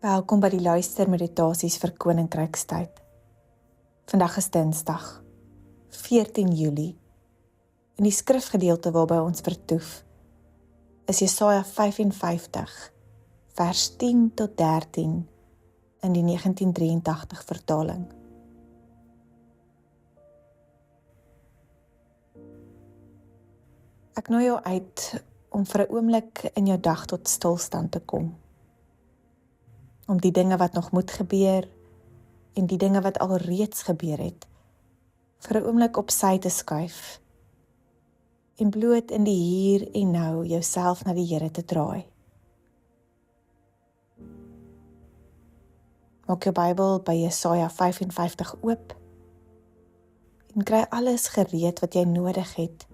Welkom by die luistermeditasies vir Koninkrykstyd. Vandag is Dinsdag, 14 Julie. En die skrifgedeelte waarby ons vertoef is Jesaja 55, vers 10 tot 13 in die 1983 vertaling. Ek nooi jou uit om vir 'n oomblik in jou dag tot stilstand te kom. Om die dinge wat nog moet gebeur en die dinge wat al reeds gebeur het, vir 'n oomblik op sy te skuif en bloot in die hier en nou jouself na die Here te draai. Maak jou Bybel by Jesaja 55 oop en kry alles gereed wat jy nodig het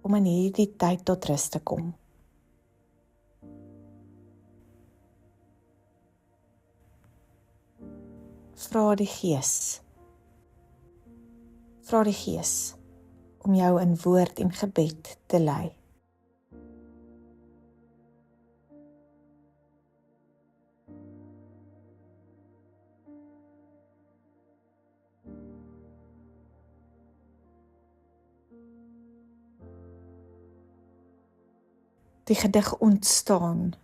om in hierdie tyd tot rus te kom. Vra die Gees om jou in woord en gebed te lei. Die gedig Ontstaan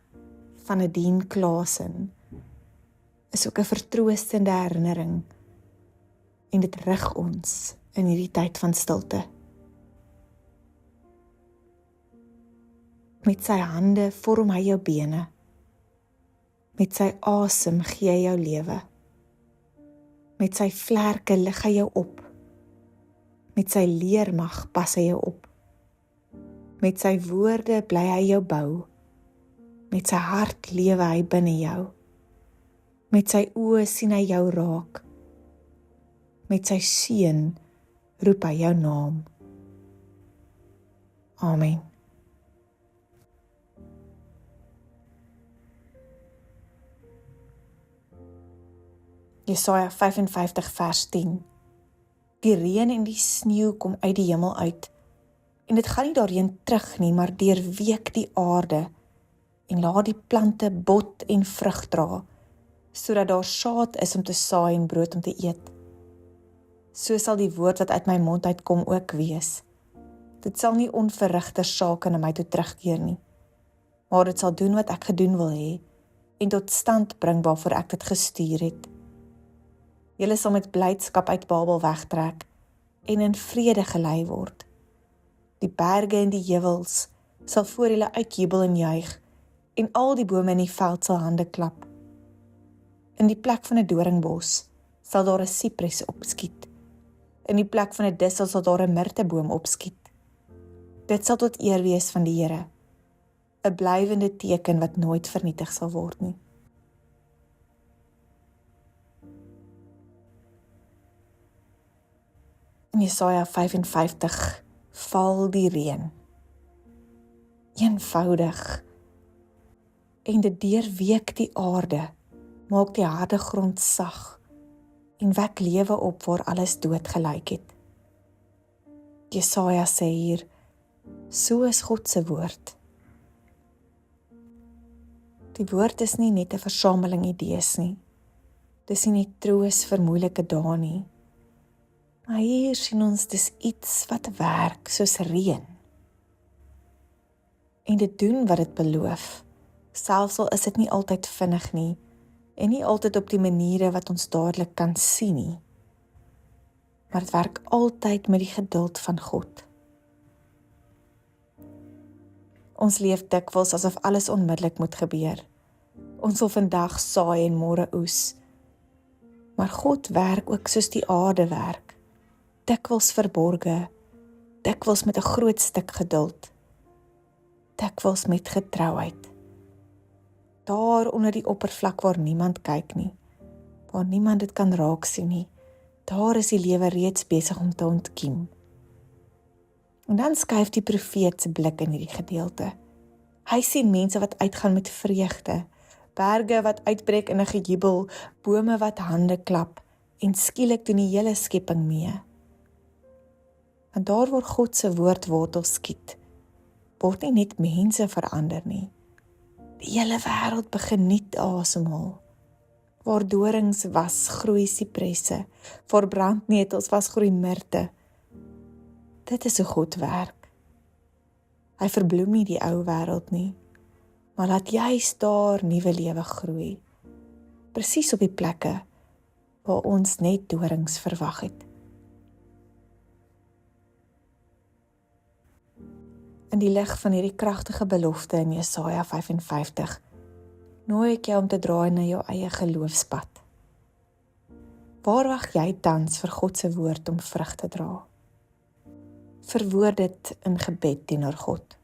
van Nadine Klaasen is ook 'n vertroostende herinnering en dit rig ons in hierdie tyd van stilte. Met sy hande vorm hy jou bene, met sy asem gee hy jou lewe, met sy vlerke lig hy jou op, met sy leermag pas hy jou op, met sy woorde bly hy jou bou, met sy hart lewe hy binne jou, met sy oë sien hy jou raak, met sy seën roep hy jou naam. Amen. Jesaja 55 vers 10. Die reën en die sneeu kom uit die hemel uit, en dit gaan nie daarheen terug nie, maar deurweek die aarde, en laat die plante bot en vrug dra, sodat daar saad is om te saai en brood om te eet. So sal die woord wat uit my mond uitkom ook wees. Dit sal nie onverrigte sake na my toe terugkeer nie, maar dit sal doen wat ek gedoen wil hê, en tot stand bring waarvoor ek dit gestuur het. Julle sal met blydskap uit Babel wegtrek, en in vrede gelei word. Die berge en die heuwels sal voor julle uitjubel en juig, en al die bome in die veld sal hande klap. In die plek van 'n doringbos sal daar 'n sipres opskiet. In die plek van 'n dissel sal daar 'n mirteboom opskiet. Dit sal tot eer wees van die Here, 'n blywende teken wat nooit vernietig sal word nie. In Jesaja 55 val die reën. Eenvoudig. En dit deurweek die aarde, maak die harde grond sag en wek lewe op waar alles dood gelyk het. Jesaja sê hier, so is God se woord. Die woord is nie net 'n versameling idees nie. Dis nie net troos vir moeilike dae nie. Maar hier sien ons dis iets wat werk soos reën. En dit doen wat dit beloof, selfs al is dit nie altyd vinnig nie, en nie altyd op die maniere wat ons dadelik kan sien nie. Maar dit werk altyd met die geduld van God. Ons leef dikwels asof alles onmiddellik moet gebeur. Ons wil vandag saai en môre oes. Maar God werk ook soos die aarde werk. Dikwels verborge, dikwels met 'n groot stuk geduld, dikwels met getrouheid. Daar onder die oppervlak waar niemand kyk nie, waar niemand dit kan raak sien nie, daar is die lewe reeds besig om te ontkiem. En dan skuif die profeet se blik in hierdie gedeelte. Hy sien mense wat uitgaan met vreugde, berge wat uitbreek in 'n gejubel, bome wat hande klap, en skielik doen die hele skepping mee. Want daar waar God se woord wortel skiet, word nie net mense verander nie. Die hele wêreld begin nuut asemhaal. Waar dorings was, groei sipresse. Waar brandnetels was, groei mirte. Dit is hoe God werk. Hy verbloem nie die ou wêreld nie, maar laat juist daar nuwe lewe groei. Presies op die plekke waar ons net dorings verwag het. In die lig van hierdie kragtige belofte in Jesaja 55, nooi ek jou om te draai na jou eie geloofspad. Waar wag jy tans vir God se woord om vrug te dra? Verwoord dit in gebed teenoor God.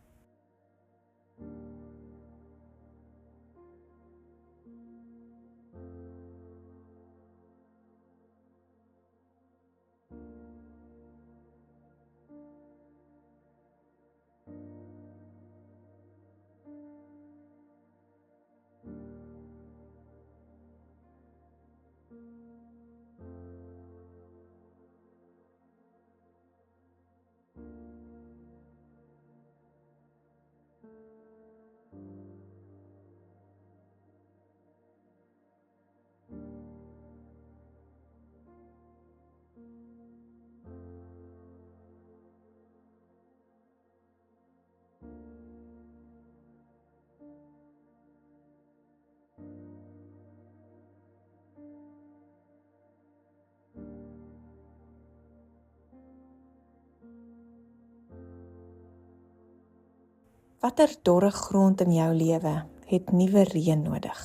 Watter dorre grond in jou lewe het nuwe reën nodig?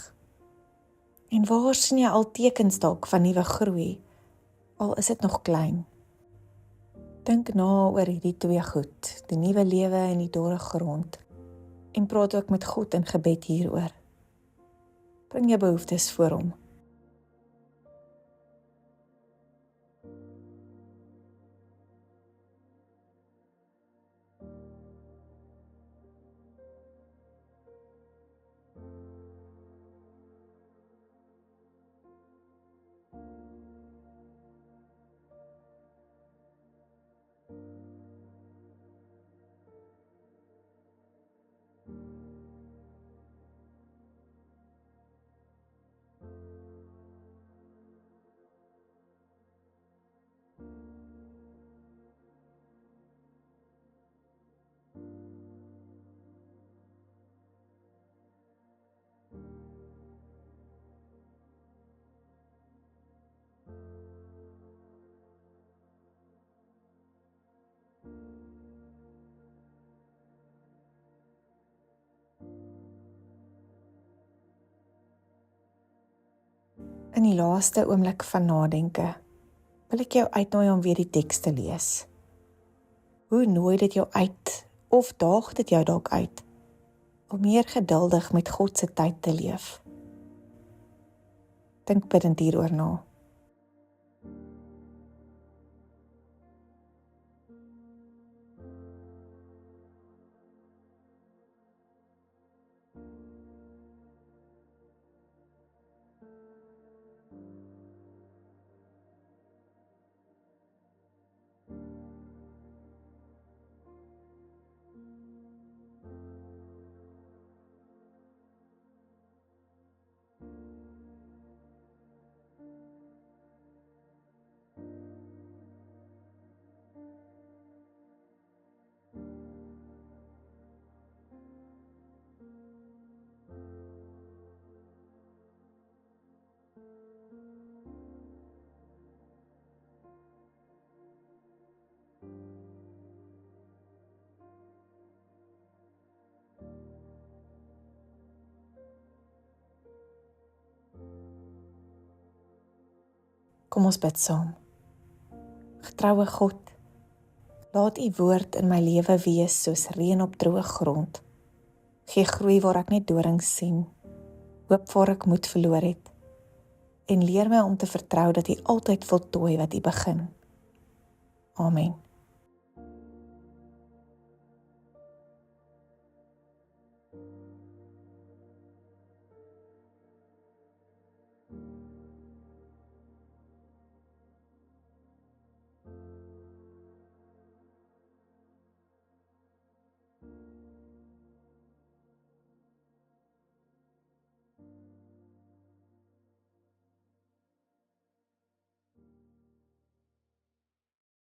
En waar sien jy al tekens dalk van nuwe groei, al is dit nog klein? Dink na oor hierdie twee goed, die nuwe lewe en die dorre grond, en praat ook met God in gebed hieroor. Bring jou behoeftes voor hom. In die laaste oomblik van nadenke, wil ek jou uitnooi om weer die teks te lees. Hoe nooi dit jou uit, of daag dit jou dalk uit, om meer geduldig met God se tyd te leef? Dink bidtend hieroor na. Kom ons bid saam. Getroue God, laat u woord in my lewe wees soos reën op droë grond. Gee groei waar ek net dorings sien, hoop waar ek moed verloor het, en leer my om te vertrou dat u altyd voltooi wat u begin. Amen.